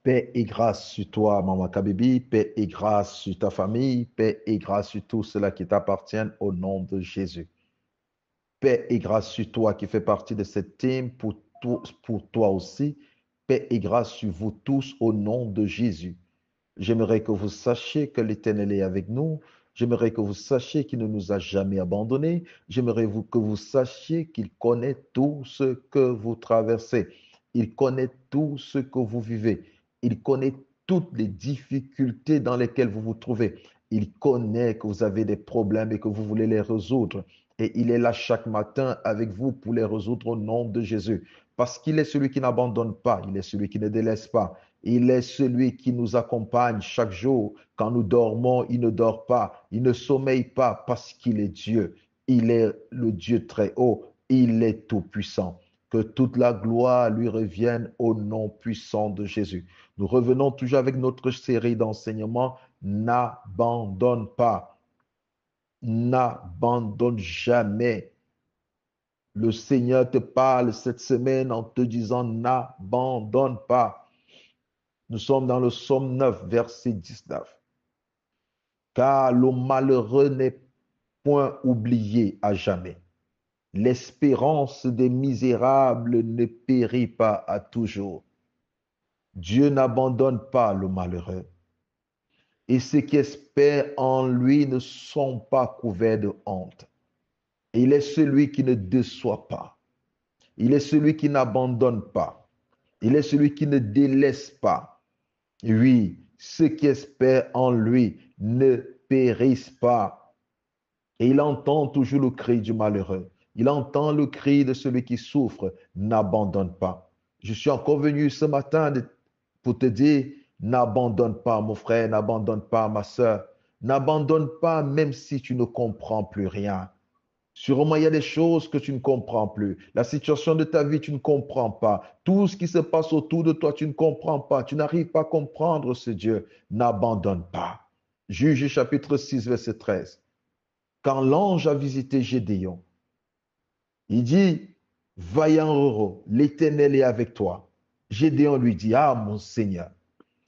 Paix et grâce sur toi, Maman Kabibi. Paix et grâce sur ta famille. Paix et grâce sur tout cela qui t'appartiennent au nom de Jésus. Paix et grâce sur toi qui fais partie de cette team pour toi aussi. Paix et grâce sur vous tous au nom de Jésus. J'aimerais que vous sachiez que l'Éternel est avec nous. J'aimerais que vous sachiez qu'il ne nous a jamais abandonnés. Que vous sachiez qu'il connaît tout ce que vous traversez. Il connaît tout ce que vous vivez. Il connaît toutes les difficultés dans lesquelles vous vous trouvez. Il connaît que vous avez des problèmes et que vous voulez les résoudre. Et il est là chaque matin avec vous pour les résoudre au nom de Jésus. Parce qu'il est celui qui n'abandonne pas, il est celui qui ne délaisse pas. Il est celui qui nous accompagne chaque jour. Quand nous dormons, il ne dort pas, il ne sommeille pas parce qu'il est Dieu. Il est le Dieu très haut, il est tout-puissant. Que toute la gloire lui revienne au nom puissant de Jésus. Nous revenons toujours avec notre série d'enseignements. N'abandonne pas, n'abandonne jamais. Le Seigneur te parle cette semaine en te disant n'abandonne pas. Nous sommes dans le psaume 9, verset 19. Car le malheureux n'est point oublié à jamais. L'espérance des misérables ne périt pas à toujours. Dieu n'abandonne pas le malheureux. Et ceux qui espèrent en lui ne sont pas couverts de honte. Il est celui qui ne déçoit pas. Il est celui qui n'abandonne pas. Il est celui qui ne délaisse pas. Oui, ceux qui espèrent en lui ne périssent pas. Et il entend toujours le cri du malheureux. Il entend le cri de celui qui souffre. N'abandonne pas. Je suis encore venu ce matin pour te dire, n'abandonne pas mon frère, n'abandonne pas ma soeur. N'abandonne pas même si tu ne comprends plus rien. Sûrement, il y a des choses que tu ne comprends plus. La situation de ta vie, tu ne comprends pas. Tout ce qui se passe autour de toi, tu ne comprends pas. Tu n'arrives pas à comprendre ce Dieu. N'abandonne pas. Juge chapitre 6, verset 13. Quand l'ange a visité Gédéon, il dit, vaillant héros, l'Éternel est avec toi. Gédéon lui dit, ah mon Seigneur,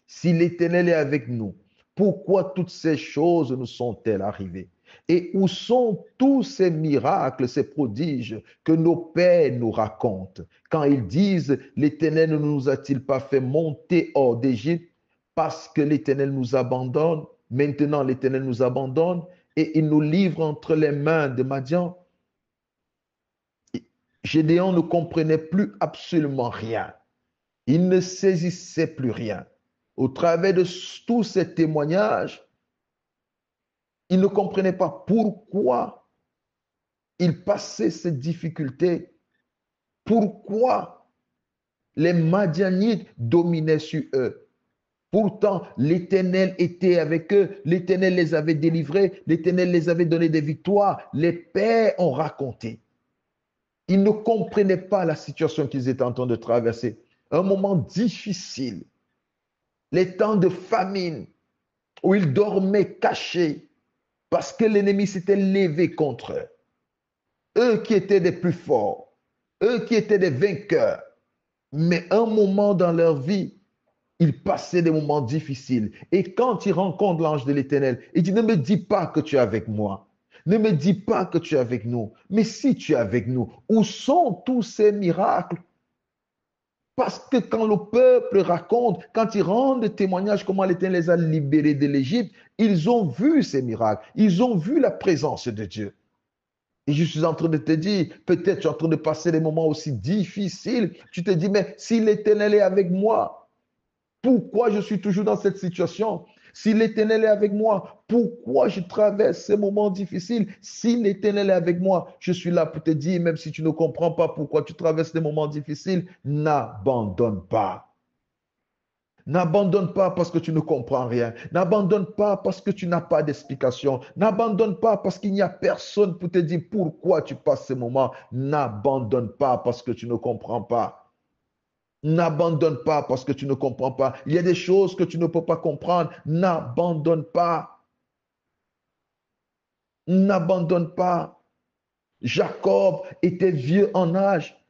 si l'Éternel est avec nous, pourquoi toutes ces choses nous sont-elles arrivées? Et où sont tous ces miracles, ces prodiges que nos pères nous racontent quand ils disent, l'Éternel ne nous a-t-il pas fait monter hors d'Égypte parce que l'Éternel nous abandonne? Maintenant, l'Éternel nous abandonne et il nous livre entre les mains de Madian. Gédéon ne comprenait plus absolument rien. Il ne saisissait plus rien. Au travers de tous ces témoignages, il ne comprenait pas pourquoi il passait ces difficultés, pourquoi les Madianites dominaient sur eux. Pourtant, l'Éternel était avec eux, l'Éternel les avait délivrés, l'Éternel les avait donné des victoires, les pères ont raconté. Ils ne comprenaient pas la situation qu'ils étaient en train de traverser. Un moment difficile, les temps de famine, où ils dormaient cachés parce que l'ennemi s'était levé contre eux. Eux qui étaient les plus forts, eux qui étaient des vainqueurs. Mais un moment dans leur vie, ils passaient des moments difficiles. Et quand ils rencontrent l'ange de l'Éternel, il dit, ne me dis pas que tu es avec moi. Ne me dis pas que tu es avec nous. Mais si tu es avec nous, où sont tous ces miracles? Parce que quand le peuple raconte, quand ils rendent témoignage comment l'Éternel les a libérés de l'Égypte, ils ont vu ces miracles, ils ont vu la présence de Dieu. Et je suis en train de te dire, peut-être tu es en train de passer des moments aussi difficiles. Tu te dis, mais si l'Éternel est avec moi, pourquoi je suis toujours dans cette situation? Si l'Éternel est avec moi, pourquoi je traverse ces moments difficiles? Si l'Éternel est avec moi, je suis là pour te dire, même si tu ne comprends pas pourquoi tu traverses des moments difficiles, n'abandonne pas. N'abandonne pas parce que tu ne comprends rien. N'abandonne pas parce que tu n'as pas d'explication. N'abandonne pas parce qu'il n'y a personne pour te dire pourquoi tu passes ces moments. N'abandonne pas parce que tu ne comprends pas. N'abandonne pas parce que tu ne comprends pas. Il y a des choses que tu ne peux pas comprendre. N'abandonne pas. N'abandonne pas. Jacob était vieux en âge.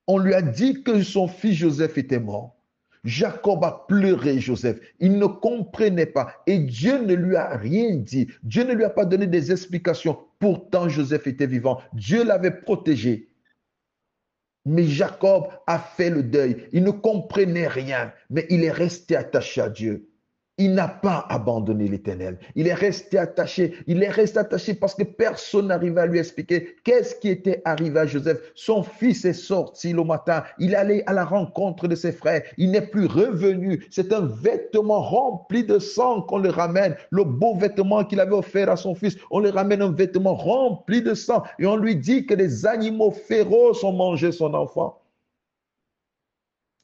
On lui a dit que son fils Joseph était mort. Jacob a pleuré Joseph. Il ne comprenait pas et Dieu ne lui a rien dit. Dieu ne lui a pas donné des explications. Pourtant, Joseph était vivant. Dieu l'avait protégé. Mais Jacob a fait le deuil. Il ne comprenait rien, mais il est resté attaché à Dieu. Il n'a pas abandonné l'Éternel. Il est resté attaché. Il est resté attaché parce que personne n'arrivait à lui expliquer qu'est-ce qui était arrivé à Joseph. Son fils est sorti le matin. Il allait à la rencontre de ses frères. Il n'est plus revenu. C'est un vêtement rempli de sang qu'on le ramène. Le beau vêtement qu'il avait offert à son fils, on le ramène un vêtement rempli de sang. Et on lui dit que des animaux féroces ont mangé son enfant.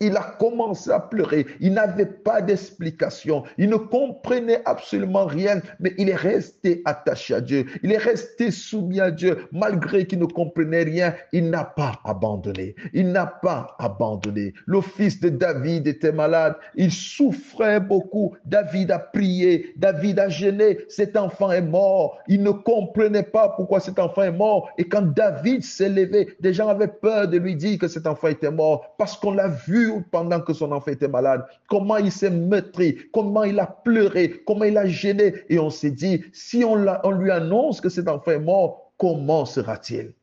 Il a commencé à pleurer. Il n'avait pas d'explication. Il ne comprenait absolument rien, mais il est resté attaché à Dieu. Il est resté soumis à Dieu. Malgré qu'il ne comprenait rien, il n'a pas abandonné. Il n'a pas abandonné. Le fils de David était malade. Il souffrait beaucoup. David a prié. David a gêné. Cet enfant est mort. Il ne comprenait pas pourquoi cet enfant est mort. Et quand David s'est levé, des gens avaient peur de lui dire que cet enfant était mort parce qu'on l'a vu pendant que son enfant était malade, comment il s'est meurtri, comment il a pleuré, comment il a gêné. Et on s'est dit, si on lui annonce que cet enfant est mort, comment sera-t-il?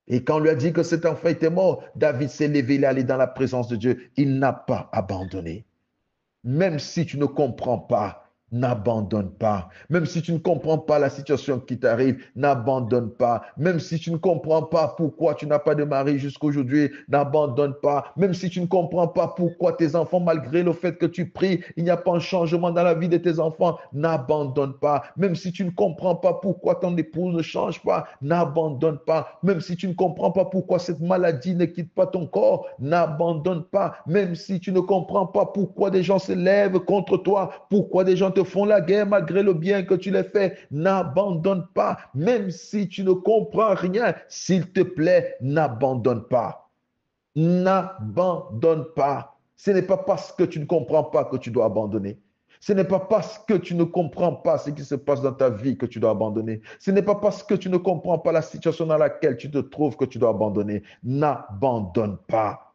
Et quand on lui a dit que cet enfant était mort, David s'est levé, il est allé dans la présence de Dieu. Il n'a pas abandonné. Même si tu ne comprends pas, n'abandonne pas. Même si tu ne comprends pas la situation qui t'arrive, n'abandonne pas. Même si tu ne comprends pas pourquoi tu n'as pas de mari jusqu'aujourd'hui, n'abandonne pas. Même si tu ne comprends pas pourquoi tes enfants, malgré le fait que tu pries, il n'y a pas un changement dans la vie de tes enfants, n'abandonne pas. Même si tu ne comprends pas pourquoi ton épouse ne change pas, n'abandonne pas. Même si tu ne comprends pas pourquoi cette maladie ne quitte pas ton corps, n'abandonne pas. Même si tu ne comprends pas pourquoi des gens se lèvent contre toi, pourquoi des gens te font la guerre malgré le bien que tu les fais, n'abandonne pas. Même si tu ne comprends rien, s'il te plaît, n'abandonne pas. N'abandonne pas. Ce n'est pas parce que tu ne comprends pas que tu dois abandonner. Ce n'est pas parce que tu ne comprends pas ce qui se passe dans ta vie que tu dois abandonner. Ce n'est pas parce que tu ne comprends pas la situation dans laquelle tu te trouves que tu dois abandonner. N'abandonne pas.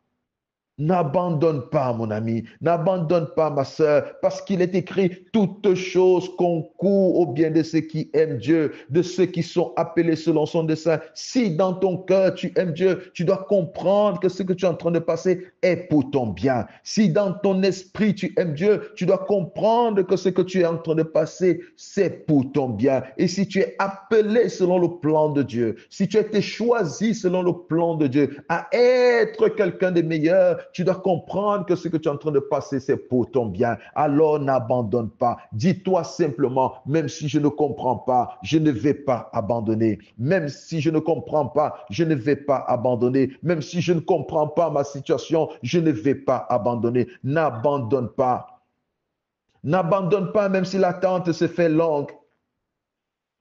N'abandonne pas, mon ami, n'abandonne pas, ma sœur, parce qu'il est écrit, toutes choses concourent au bien de ceux qui aiment Dieu, de ceux qui sont appelés selon son dessein. Si dans ton cœur tu aimes Dieu, tu dois comprendre que ce que tu es en train de passer est pour ton bien. Si dans ton esprit tu aimes Dieu, tu dois comprendre que ce que tu es en train de passer, c'est pour ton bien. Et si tu es appelé selon le plan de Dieu, si tu as été choisi selon le plan de Dieu à être quelqu'un de meilleur, tu dois comprendre que ce que tu es en train de passer, c'est pour ton bien. Alors n'abandonne pas. Dis-toi simplement, même si je ne comprends pas, je ne vais pas abandonner. Même si je ne comprends pas, je ne vais pas abandonner. Même si je ne comprends pas ma situation, je ne vais pas abandonner. N'abandonne pas. N'abandonne pas même si l'attente se fait longue.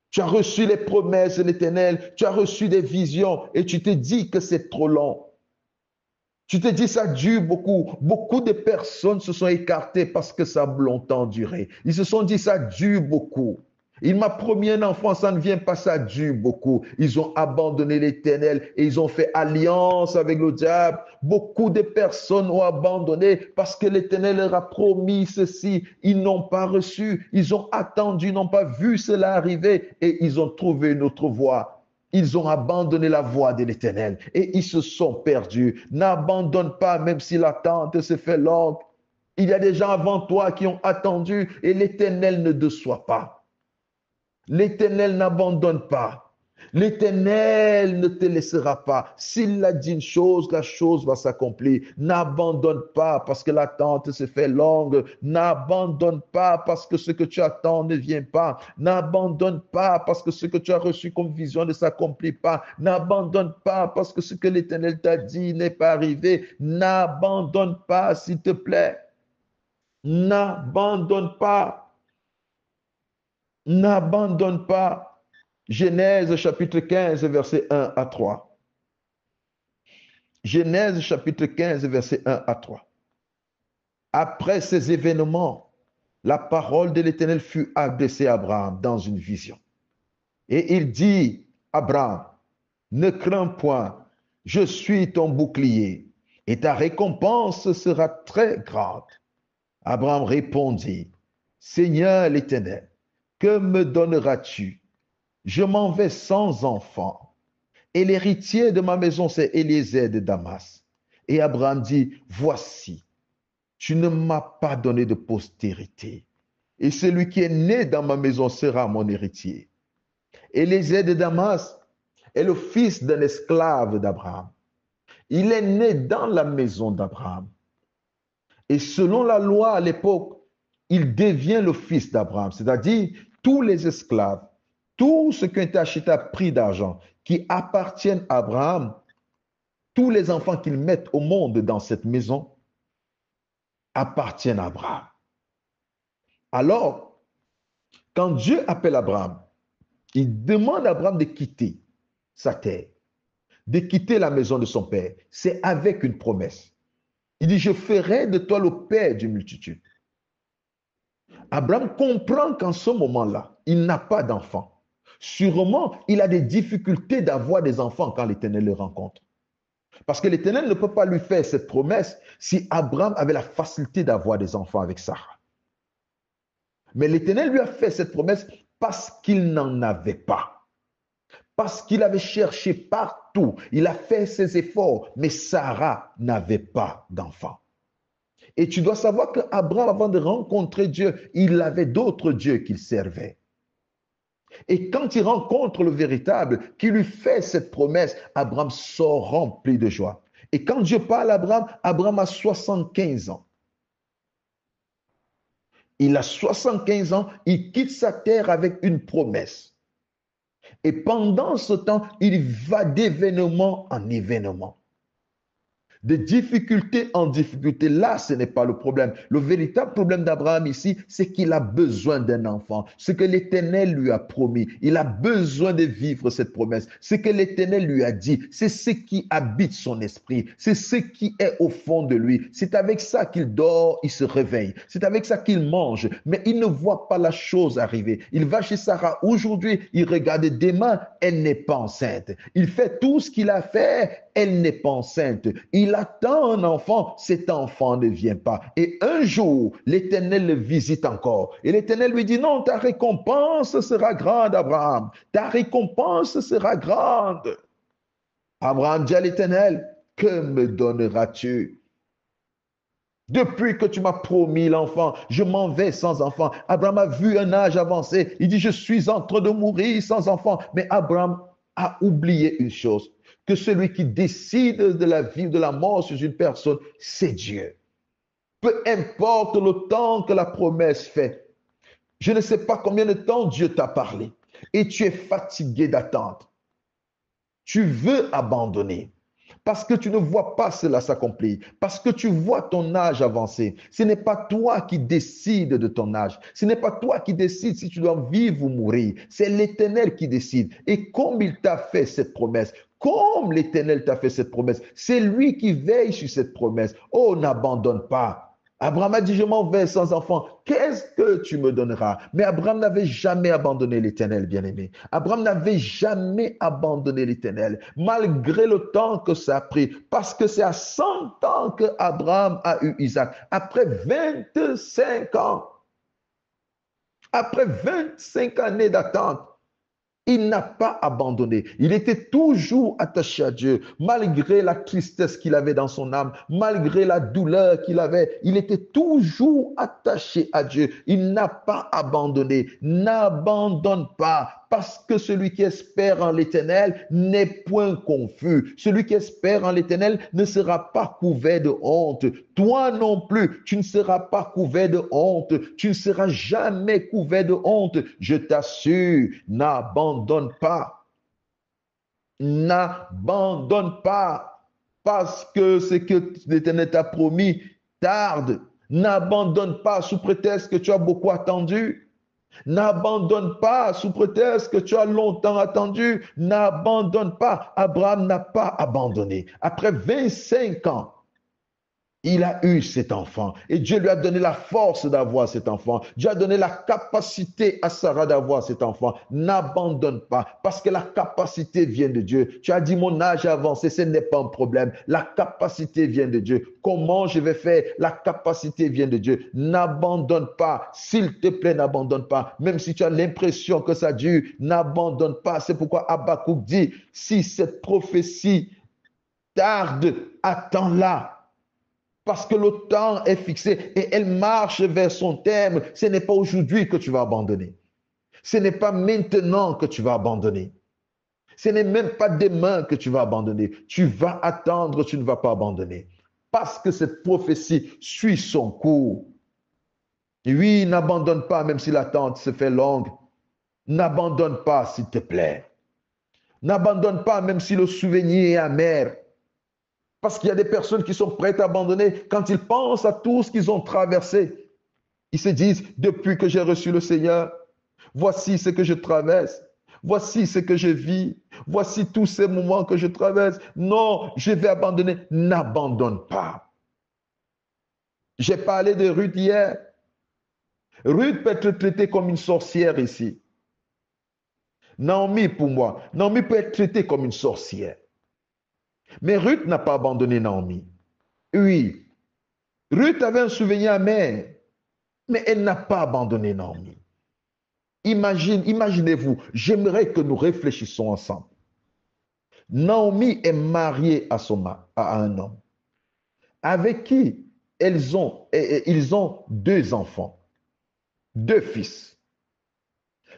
Tu as reçu les promesses de l'Éternel, tu as reçu des visions et tu te dis que c'est trop long. Tu te dis, ça dure beaucoup. Beaucoup de personnes se sont écartées parce que ça a longtemps duré. Ils se sont dit, ça dure beaucoup. Il m'a promis un enfant, ça ne vient pas, ça dure beaucoup. Ils ont abandonné l'Éternel et ils ont fait alliance avec le diable. Beaucoup de personnes ont abandonné parce que l'Éternel leur a promis ceci. Ils n'ont pas reçu, ils ont attendu, ils n'ont pas vu cela arriver et ils ont trouvé une autre voie. Ils ont abandonné la voie de l'Éternel et ils se sont perdus. N'abandonne pas même si l'attente se fait longue. Il y a des gens avant toi qui ont attendu et l'Éternel ne déçoit pas. L'Éternel n'abandonne pas. L'Éternel ne te laissera pas. S'il a dit une chose, la chose va s'accomplir. N'abandonne pas parce que l'attente se fait longue. N'abandonne pas parce que ce que tu attends ne vient pas. N'abandonne pas parce que ce que tu as reçu comme vision ne s'accomplit pas. N'abandonne pas parce que ce que l'Éternel t'a dit n'est pas arrivé. N'abandonne pas, s'il te plaît. N'abandonne pas. N'abandonne pas. Genèse chapitre 15, verset 1 à 3. Genèse chapitre 15, verset 1 à 3. Après ces événements, la parole de l'Éternel fut adressée à Abraham dans une vision. Et il dit, Abraham, ne crains point, je suis ton bouclier. et ta récompense sera très grande. Abraham répondit, Seigneur l'Éternel, que me donneras-tu? Je m'en vais sans enfant, et l'héritier de ma maison, c'est Eliezer de Damas. Et Abraham dit, voici, tu ne m'as pas donné de postérité, et celui qui est né dans ma maison sera mon héritier. Eliezer de Damas est le fils d'un esclave d'Abraham. Il est né dans la maison d'Abraham. Et selon la loi à l'époque, il devient le fils d'Abraham, c'est-à-dire tous les esclaves, tout ce qui a été acheté à prix d'argent, qui appartiennent à Abraham, tous les enfants qu'il met au monde dans cette maison appartiennent à Abraham. Alors, quand Dieu appelle Abraham, il demande à Abraham de quitter sa terre, de quitter la maison de son père. C'est avec une promesse. Il dit, je ferai de toi le père d'une multitude. Abraham comprend qu'en ce moment-là, il n'a pas d'enfant. Sûrement, il a des difficultés d'avoir des enfants quand l'Éternel le rencontre. Parce que l'Éternel ne peut pas lui faire cette promesse si Abraham avait la facilité d'avoir des enfants avec Sarah. Mais l'Éternel lui a fait cette promesse parce qu'il n'en avait pas. Parce qu'il avait cherché partout. Il a fait ses efforts, mais Sarah n'avait pas d'enfant. Et tu dois savoir qu'Abraham, avant de rencontrer Dieu, il avait d'autres dieux qu'il servait. Et quand il rencontre le véritable, qui lui fait cette promesse, Abraham sort rempli de joie. Et quand Dieu parle à Abraham, Abraham a 75 ans. Il a 75 ans, il quitte sa terre avec une promesse. Et pendant ce temps, il va d'événement en événement. De difficulté en difficulté, là, ce n'est pas le problème. Le véritable problème d'Abraham ici, c'est qu'il a besoin d'un enfant. Ce que l'Éternel lui a promis, il a besoin de vivre cette promesse. Ce que l'Éternel lui a dit, c'est ce qui habite son esprit. C'est ce qui est au fond de lui. C'est avec ça qu'il dort, il se réveille. C'est avec ça qu'il mange. Mais il ne voit pas la chose arriver. Il va chez Sarah aujourd'hui, il regarde demain, elle n'est pas enceinte. Il fait tout ce qu'il a fait, elle n'est pas enceinte. Il attend un enfant, cet enfant ne vient pas. Et un jour, l'Éternel le visite encore. Et l'Éternel lui dit, non, ta récompense sera grande, Abraham. Ta récompense sera grande. Abraham dit à l'Éternel, que me donneras-tu? Depuis que tu m'as promis l'enfant, je m'en vais sans enfant. Abraham a vu un âge avancé. Il dit, je suis en train de mourir sans enfant. Mais Abraham a oublié une chose, que celui qui décide de la vie ou de la mort sur une personne, c'est Dieu. Peu importe le temps que la promesse fait. Je ne sais pas combien de temps Dieu t'a parlé et tu es fatigué d'attendre. Tu veux abandonner parce que tu ne vois pas cela s'accomplir, parce que tu vois ton âge avancer. Ce n'est pas toi qui décides de ton âge. Ce n'est pas toi qui décides si tu dois vivre ou mourir. C'est l'Éternel qui décide. Et comme il t'a fait cette promesse, comme l'Éternel t'a fait cette promesse, c'est lui qui veille sur cette promesse. Oh, n'abandonne pas. Abraham a dit, je m'en vais sans enfant. Qu'est-ce que tu me donneras? Mais Abraham n'avait jamais abandonné l'Éternel, bien-aimé. Abraham n'avait jamais abandonné l'Éternel, malgré le temps que ça a pris. Parce que c'est à 100 ans que Abraham a eu Isaac. Après 25 ans. Après 25 années d'attente. Il n'a pas abandonné. Il était toujours attaché à Dieu, malgré la tristesse qu'il avait dans son âme, malgré la douleur qu'il avait. Il était toujours attaché à Dieu. Il n'a pas abandonné. N'abandonne pas. Parce que celui qui espère en l'Éternel n'est point confus. Celui qui espère en l'Éternel ne sera pas couvert de honte. Toi non plus, tu ne seras pas couvert de honte. Tu ne seras jamais couvert de honte. Je t'assure, n'abandonne pas. N'abandonne pas. Parce que ce que l'Éternel t'a promis tarde. N'abandonne pas sous prétexte que tu as beaucoup attendu. N'abandonne pas sous prétexte que tu as longtemps attendu. N'abandonne pas. Abraham n'a pas abandonné. Après 25 ans, Il a eu cet enfant et Dieu lui a donné la force d'avoir cet enfant. Dieu a donné la capacité à Sarah d'avoir cet enfant. N'abandonne pas parce que la capacité vient de Dieu. Tu as dit mon âge est avancé, ce n'est pas un problème. La capacité vient de Dieu. Comment je vais faire? La capacité vient de Dieu. N'abandonne pas. S'il te plaît, n'abandonne pas. Même si tu as l'impression que ça dure, n'abandonne pas. C'est pourquoi Habakkuk dit, si cette prophétie tarde, attends-la. Parce que le temps est fixé et elle marche vers son terme. Ce n'est pas aujourd'hui que tu vas abandonner. Ce n'est pas maintenant que tu vas abandonner. Ce n'est même pas demain que tu vas abandonner. Tu vas attendre, tu ne vas pas abandonner. Parce que cette prophétie suit son cours. Et oui, n'abandonne pas même si l'attente se fait longue. N'abandonne pas, s'il te plaît. N'abandonne pas même si le souvenir est amer. Parce qu'il y a des personnes qui sont prêtes à abandonner quand ils pensent à tout ce qu'ils ont traversé. Ils se disent, depuis que j'ai reçu le Seigneur, voici ce que je traverse. Voici ce que je vis. Voici tous ces moments que je traverse. Non, je vais abandonner. N'abandonne pas. J'ai parlé de Ruth hier. Ruth peut être traitée comme une sorcière ici. Naomi, pour moi, Naomi peut être traitée comme une sorcière. Mais Ruth n'a pas abandonné Naomi. Oui, Ruth avait un souvenir amer, mais elle n'a pas abandonné Naomi. Imaginez-vous, j'aimerais que nous réfléchissions ensemble. Naomi est mariée à un homme avec qui ils ont deux enfants, deux fils.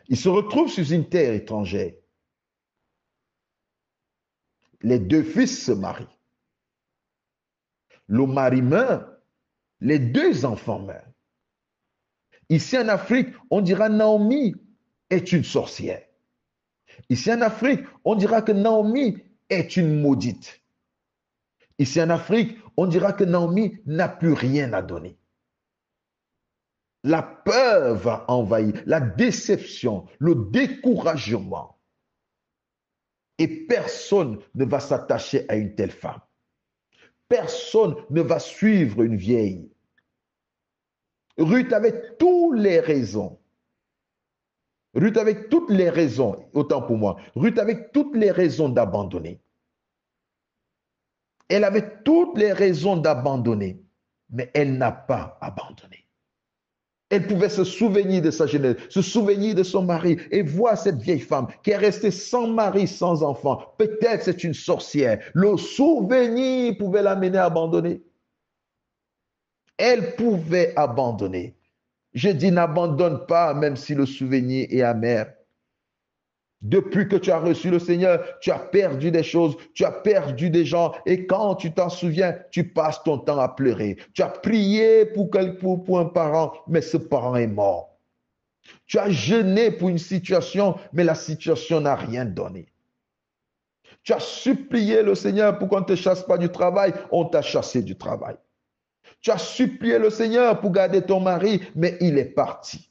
Ils se retrouvent sur une terre étrangère. Les deux fils se marient. Le mari meurt, les deux enfants meurent. Ici en Afrique, on dira Naomi est une sorcière. Ici en Afrique, on dira que Naomi est une maudite. Ici en Afrique, on dira que Naomi n'a plus rien à donner. La peur va envahir, la déception, le découragement. Et personne ne va s'attacher à une telle femme. Personne ne va suivre une vieille. Ruth avait toutes les raisons. Ruth avait toutes les raisons, autant pour moi, Ruth avait toutes les raisons d'abandonner. Elle avait toutes les raisons d'abandonner, mais elle n'a pas abandonné. Elle pouvait se souvenir de sa jeunesse, se souvenir de son mari et voir cette vieille femme qui est restée sans mari, sans enfant. Peut-être c'est une sorcière. Le souvenir pouvait l'amener à abandonner. Elle pouvait abandonner. Je dis n'abandonne pas même si le souvenir est amer. Depuis que tu as reçu le Seigneur, tu as perdu des choses, tu as perdu des gens. Et quand tu t'en souviens, tu passes ton temps à pleurer. Tu as prié pour un parent, mais ce parent est mort. Tu as jeûné pour une situation, mais la situation n'a rien donné. Tu as supplié le Seigneur pour qu'on ne te chasse pas du travail, on t'a chassé du travail. Tu as supplié le Seigneur pour garder ton mari, mais il est parti.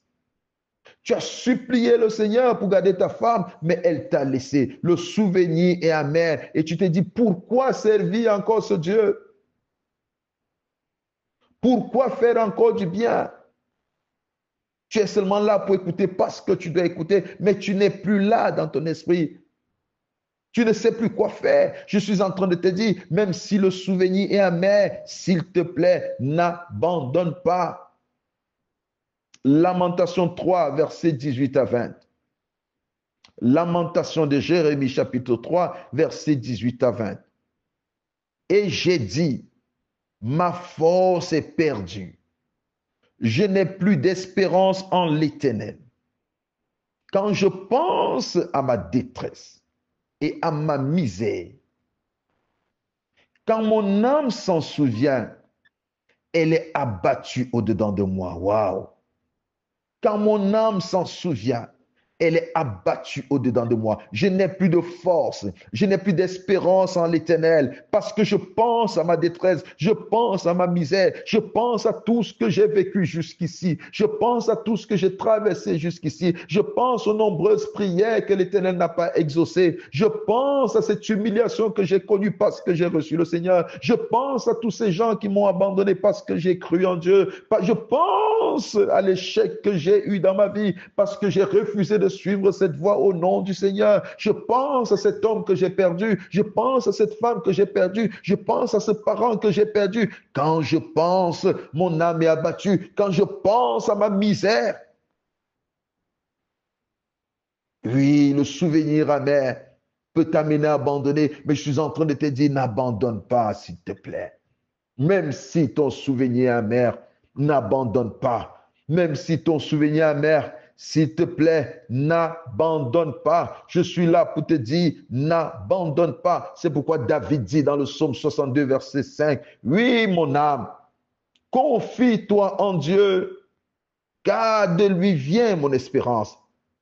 Tu as supplié le Seigneur pour garder ta femme, mais elle t'a laissé. Le souvenir est amer. Et tu te dis, pourquoi servir encore ce Dieu? Pourquoi faire encore du bien? Tu es seulement là pour écouter parce que tu dois écouter, mais tu n'es plus là dans ton esprit. Tu ne sais plus quoi faire. Je suis en train de te dire, même si le souvenir est amer, s'il te plaît, n'abandonne pas. Lamentation 3, versets 18 à 20. Lamentation de Jérémie, chapitre 3, versets 18 à 20. Et j'ai dit, ma force est perdue. Je n'ai plus d'espérance en l'Éternel. Quand je pense à ma détresse et à ma misère, quand mon âme s'en souvient, elle est abattue au-dedans de moi. Waouh! Quand mon âme s'en souvient, elle est abattue au-dedans de moi. Je n'ai plus de force, je n'ai plus d'espérance en l'Éternel parce que je pense à ma détresse, je pense à ma misère, je pense à tout ce que j'ai vécu jusqu'ici, je pense à tout ce que j'ai traversé jusqu'ici, je pense aux nombreuses prières que l'Éternel n'a pas exaucées, je pense à cette humiliation que j'ai connue parce que j'ai reçu le Seigneur, je pense à tous ces gens qui m'ont abandonné parce que j'ai cru en Dieu, je pense à l'échec que j'ai eu dans ma vie parce que j'ai refusé de suivre cette voie au nom du Seigneur. Je pense à cet homme que j'ai perdu. Je pense à cette femme que j'ai perdue. Je pense à ce parent que j'ai perdu. Quand je pense, mon âme est abattue. Quand je pense à ma misère, oui, le souvenir amer peut t'amener à abandonner, mais je suis en train de te dire, n'abandonne pas, s'il te plaît. Même si ton souvenir amer, n'abandonne pas. Même si ton souvenir amer, s'il te plaît, n'abandonne pas. Je suis là pour te dire, n'abandonne pas. C'est pourquoi David dit dans le psaume 62, verset 5, oui, mon âme, confie-toi en Dieu, car de lui vient mon espérance.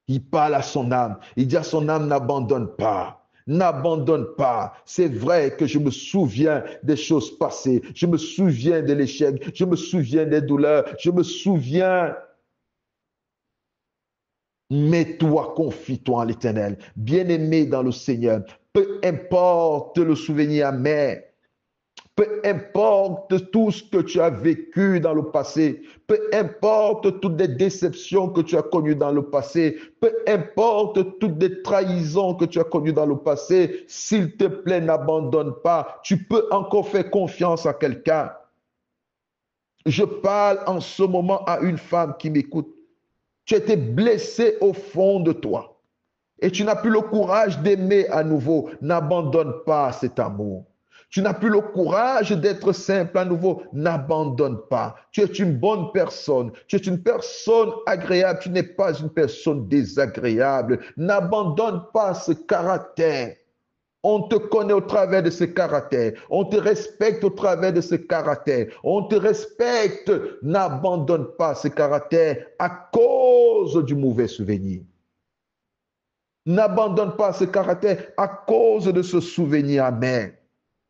Il parle à son âme. Il dit à son âme, n'abandonne pas. N'abandonne pas. C'est vrai que je me souviens des choses passées. Je me souviens de l'échec. Je me souviens des douleurs. Je me souviens. Mais toi, confie-toi en l'Éternel. Bien-aimé dans le Seigneur. Peu importe le souvenir amer. Peu importe tout ce que tu as vécu dans le passé, peu importe toutes les déceptions que tu as connues dans le passé, peu importe toutes les trahisons que tu as connues dans le passé, s'il te plaît, n'abandonne pas. Tu peux encore faire confiance à quelqu'un. Je parle en ce moment à une femme qui m'écoute. Tu as été blessé au fond de toi et tu n'as plus le courage d'aimer à nouveau. N'abandonne pas cet amour. Tu n'as plus le courage d'être simple à nouveau. N'abandonne pas. Tu es une bonne personne. Tu es une personne agréable. Tu n'es pas une personne désagréable. N'abandonne pas ce caractère. On te connaît au travers de ce caractère. On te respecte au travers de ce caractère. On te respecte. N'abandonne pas ce caractère à cause du mauvais souvenir. N'abandonne pas ce caractère à cause de ce souvenir amer.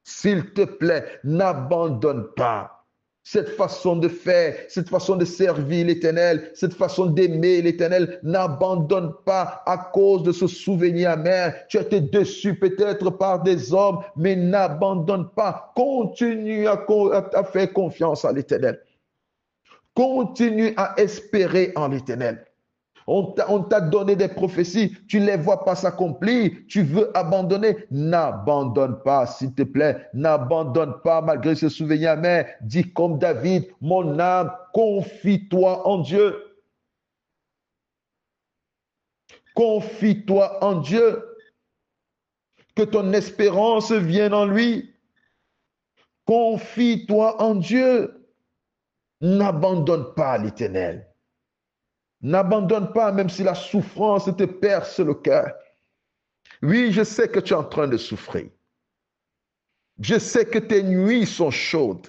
S'il te plaît, n'abandonne pas cette façon de faire, cette façon de servir l'Éternel, cette façon d'aimer l'Éternel. N'abandonne pas à cause de ce souvenir amer. Tu as été déçu peut-être par des hommes, mais n'abandonne pas. Continue à faire confiance à l'Éternel. Continue à espérer en l'Éternel. On t'a donné des prophéties, tu ne les vois pas s'accomplir, tu veux abandonner. N'abandonne pas, s'il te plaît. N'abandonne pas malgré ce souvenir amer. Dis comme David, mon âme, confie-toi en Dieu. Confie-toi en Dieu. Que ton espérance vienne en lui. Confie-toi en Dieu. N'abandonne pas l'Éternel. N'abandonne pas même si la souffrance te perce le cœur. Oui, je sais que tu es en train de souffrir. Je sais que tes nuits sont chaudes.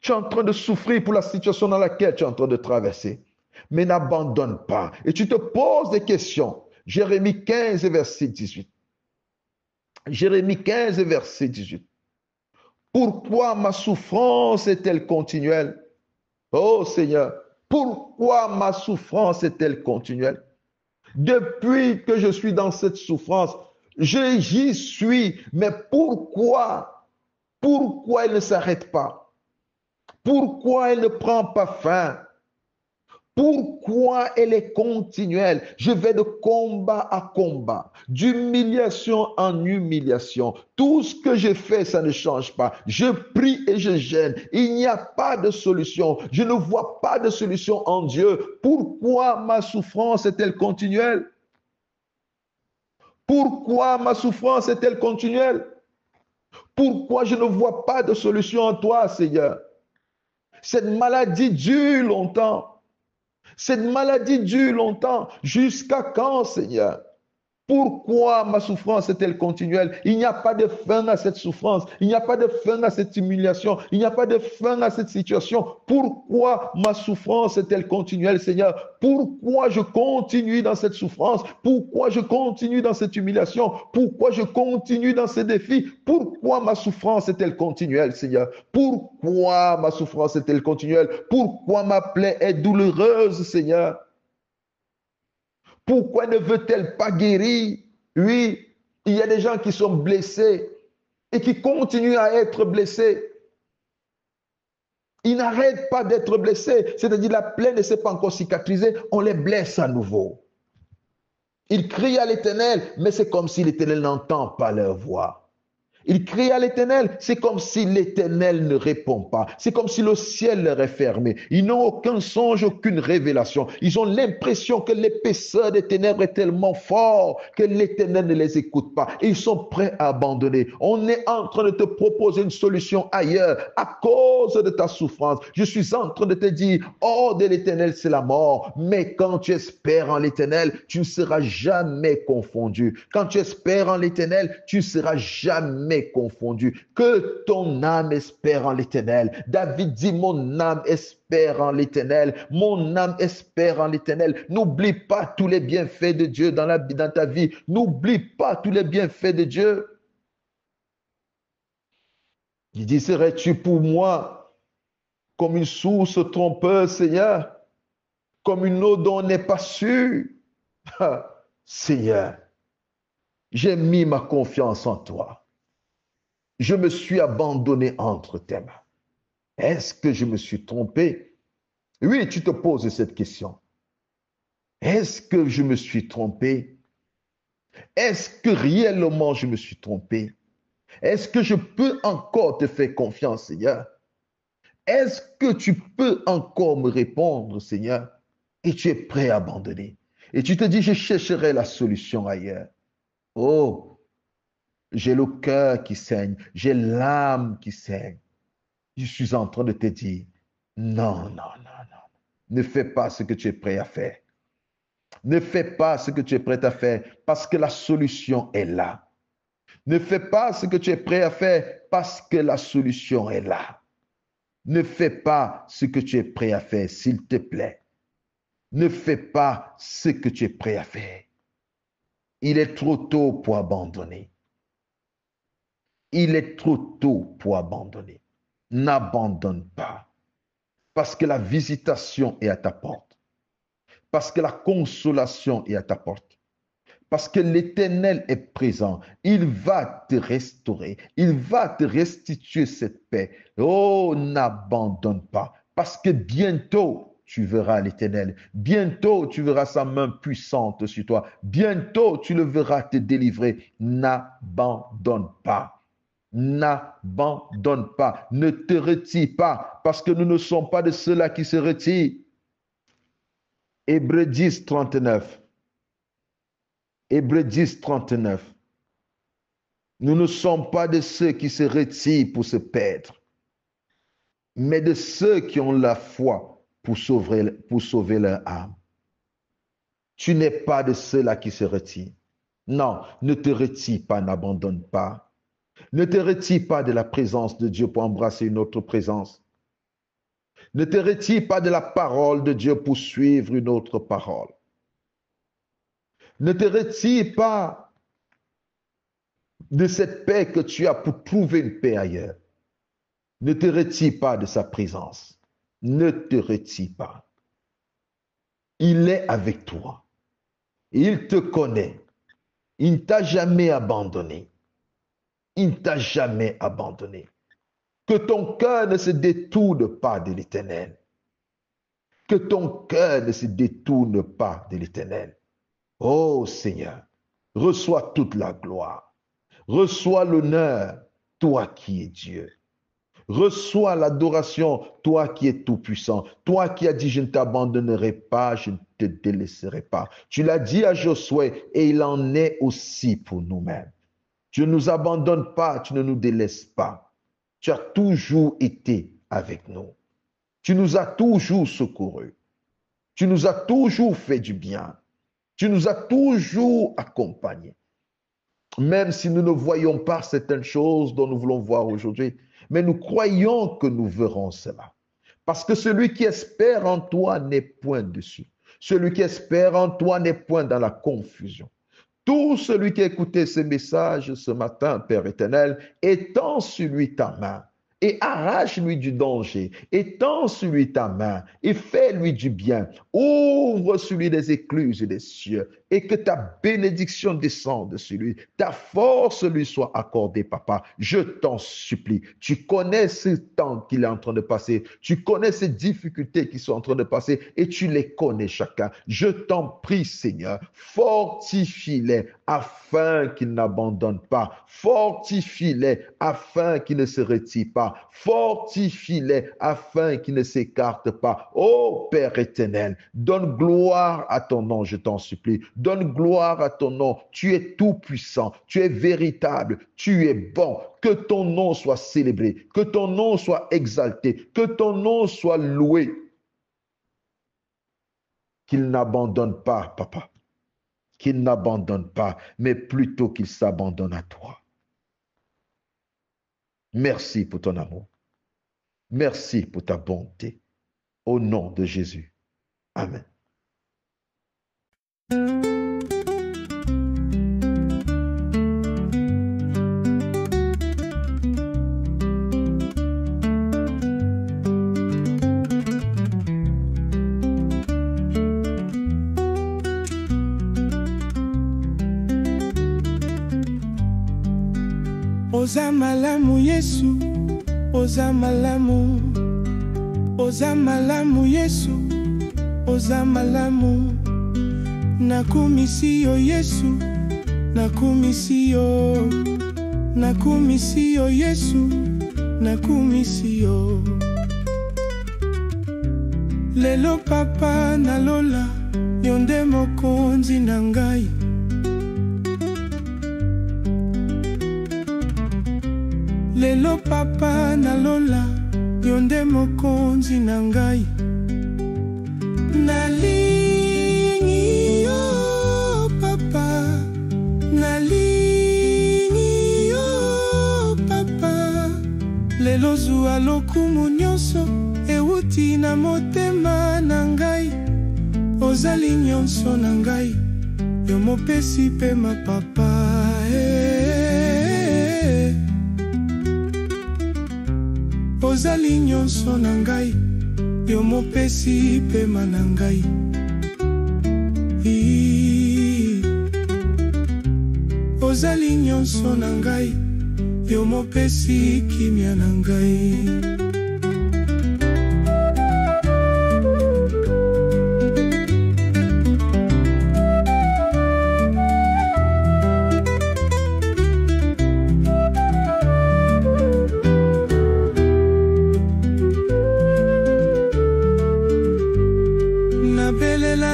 Tu es en train de souffrir pour la situation dans laquelle tu es en train de traverser. Mais n'abandonne pas. Et tu te poses des questions. Jérémie 15, verset 18. Jérémie 15, verset 18. Pourquoi ma souffrance est-elle continuelle? Oh Seigneur, pourquoi ma souffrance est-elle continuelle? Depuis que je suis dans cette souffrance, j'y suis, mais pourquoi? Pourquoi elle ne s'arrête pas? Pourquoi elle ne prend pas fin? Pourquoi elle est continuelle? Je vais de combat à combat, d'humiliation en humiliation. Tout ce que je fais, ça ne change pas. Je prie et je gêne. Il n'y a pas de solution. Je ne vois pas de solution en Dieu. Pourquoi ma souffrance est-elle continuelle? Pourquoi ma souffrance est-elle continuelle? Pourquoi je ne vois pas de solution en toi, Seigneur? Cette maladie dure longtemps. Cette maladie dure longtemps. Jusqu'à quand, Seigneur? Pourquoi ma souffrance est-elle continuelle? Il n'y a pas de fin à cette souffrance. Il n'y a pas de fin à cette humiliation. Il n'y a pas de fin à cette situation. Pourquoi ma souffrance est-elle continuelle, Seigneur? Pourquoi je continue dans cette souffrance? Pourquoi je continue dans cette humiliation? Pourquoi je continue dans ces défis? Pourquoi ma souffrance est-elle continuelle, Seigneur? Pourquoi ma souffrance est-elle continuelle? Pourquoi ma plaie est douloureuse, Seigneur? Pourquoi ne veut-elle pas guérir? Oui, il y a des gens qui sont blessés et qui continuent à être blessés. Ils n'arrêtent pas d'être blessés. C'est-à-dire la plaie ne s'est pas encore cicatrisée, on les blesse à nouveau. Ils crient à l'Éternel, mais c'est comme si l'Éternel n'entend pas leur voix. Ils crient à l'Éternel, c'est comme si l'Éternel ne répond pas. C'est comme si le ciel leur est fermé. Ils n'ont aucun songe, aucune révélation. Ils ont l'impression que l'épaisseur des ténèbres est tellement fort que l'Éternel ne les écoute pas. Et ils sont prêts à abandonner. On est en train de te proposer une solution ailleurs à cause de ta souffrance. Je suis en train de te dire, hors de l'Éternel, c'est la mort. Mais quand tu espères en l'Éternel, tu ne seras jamais confondu. Quand tu espères en l'Éternel, tu ne seras jamais confondu. Que ton âme espère en l'Éternel. David dit, mon âme espère en l'Éternel. Mon âme espère en l'Éternel. N'oublie pas tous les bienfaits de Dieu dans ta vie. N'oublie pas tous les bienfaits de Dieu. Il dit, serais-tu pour moi comme une source trompeuse, Seigneur? Comme une eau dont on n'est pas sûr? Seigneur, j'ai mis ma confiance en toi. Je me suis abandonné entre tes mains. Est-ce que je me suis trompé? Oui, tu te poses cette question. Est-ce que je me suis trompé? Est-ce que réellement je me suis trompé? Est-ce que je peux encore te faire confiance, Seigneur? Est-ce que tu peux encore me répondre, Seigneur? Et tu es prêt à abandonner. Et tu te dis, je chercherai la solution ailleurs. Oh, j'ai le cœur qui saigne, j'ai l'âme qui saigne. Je suis en train de te dire, non, non, non, non. Ne fais pas ce que tu es prêt à faire. Ne fais pas ce que tu es prêt à faire parce que la solution est là. Ne fais pas ce que tu es prêt à faire parce que la solution est là. Ne fais pas ce que tu es prêt à faire, s'il te plaît. Ne fais pas ce que tu es prêt à faire. Il est trop tôt pour abandonner. Il est trop tôt pour abandonner. N'abandonne pas. Parce que la visitation est à ta porte. Parce que la consolation est à ta porte. Parce que l'Éternel est présent. Il va te restaurer. Il va te restituer cette paix. Oh, n'abandonne pas. Parce que bientôt, tu verras l'Éternel. Bientôt, tu verras sa main puissante sur toi. Bientôt, tu le verras te délivrer. N'abandonne pas. N'abandonne pas, ne te retire pas, parce que nous ne sommes pas de ceux-là qui se retirent. Hébreux 10, 39. Hébreux 10, 39. Nous ne sommes pas de ceux qui se retirent pour se perdre, mais de ceux qui ont la foi pour sauver leur âme. Tu n'es pas de ceux-là qui se retirent. Non, ne te retire pas, n'abandonne pas. Ne te retire pas de la présence de Dieu pour embrasser une autre présence. Ne te retire pas de la parole de Dieu pour suivre une autre parole. Ne te retire pas de cette paix que tu as pour trouver une paix ailleurs. Ne te retire pas de sa présence. Ne te retire pas. Il est avec toi. Il te connaît. Il ne t'a jamais abandonné. Il ne t'a jamais abandonné. Que ton cœur ne se détourne pas de l'Éternel. Que ton cœur ne se détourne pas de l'Éternel. Oh Seigneur, reçois toute la gloire. Reçois l'honneur, toi qui es Dieu. Reçois l'adoration, toi qui es tout-puissant. Toi qui as dit, je ne t'abandonnerai pas, je ne te délaisserai pas. Tu l'as dit à Josué et il en est aussi pour nous-mêmes. Tu ne nous abandonnes pas, tu ne nous délaisses pas. Tu as toujours été avec nous. Tu nous as toujours secourus. Tu nous as toujours fait du bien. Tu nous as toujours accompagnés. Même si nous ne voyons pas certaines choses dont nous voulons voir aujourd'hui, mais nous croyons que nous verrons cela. Parce que celui qui espère en toi n'est point déçu. Celui qui espère en toi n'est point dans la confusion. Tout celui qui a écouté ces messages ce matin, Père éternel, étends sur lui ta main et arrache-lui du danger, étends sur lui ta main et fais-lui du bien. Ouvre sur lui les écluses des cieux et que ta bénédiction descende sur lui. Ta force lui soit accordée, papa. Je t'en supplie. Tu connais ce temps qu'il est en train de passer. Tu connais ces difficultés qui sont en train de passer et tu les connais chacun. Je t'en prie, Seigneur, fortifie-les afin qu'ils n'abandonnent pas. Fortifie-les afin qu'ils ne se retirent pas. Fortifie-les afin qu'ils ne s'écartent pas. Ô Père éternel, donne gloire à ton nom, je t'en supplie. Donne gloire à ton nom. Tu es tout puissant, tu es véritable, tu es bon. Que ton nom soit célébré, que ton nom soit exalté, que ton nom soit loué. Qu'il n'abandonne pas, papa. Qu'il n'abandonne pas, mais plutôt qu'il s'abandonne à toi. Merci pour ton amour. Merci pour ta bonté. Au nom de Jésus. Amen. Oza malamu Yesu, oza malamu, oza malamu Yesu, oza malamu. Nakumisi yo Yesu, nakumisi yo, nakumisi yo Yesu, nakumisi yo. Lelo papa nalola, yonde mokonzi na ngai. Lelo papa nalola, yonde mokonzi na ngai. Nalingi yo papa, nalingi yo papa. Lelo zuwa lokumu nyonso, euti na motema na ngai. Ozali nyonso na ngai, yo mopesi pe ma papa. Ozali nyonso na ngai, yo mopesi pema na ngai. Ozali nyonso na ngai, yo mopesi kimia na ngai.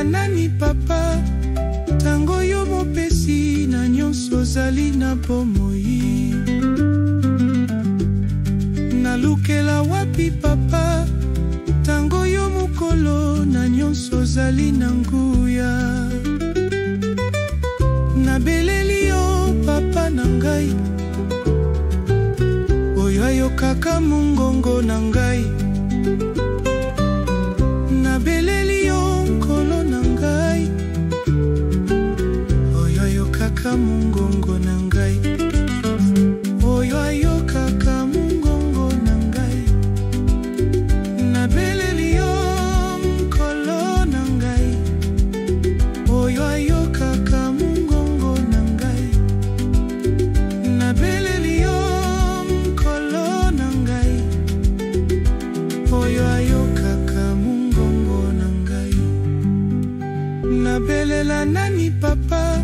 Nani papa, tango yo mopesi na nyonso ozali na bomoi. Nalukela wapi papa, tango yo mokolo na nyonso ozali na nguya. Nabeleli yo papa na ngai, oyo ayokaka mongongo na ngai. Nabeleli yo mungongo na ngai, oyo ayokaka mungongo na ngai. Nabeleli yo mkolo na ngai, oyo ayokaka mungongo na ngai. Nabeleli yo mkolo na ngai, oyo ayokaka mungongo na ngai. Nabelela nani papa,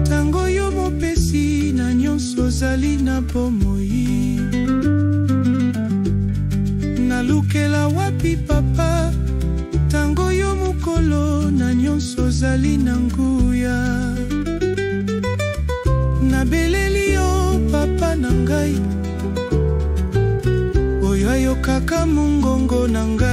tango yo mopesi na nyonso ozali na bomoi. Nalukela wapi papa, tango yo mokolo na nyonso ozali na nguya. Nabeleli yo papa na ngai, oyo ayokaka mongongo na ngai.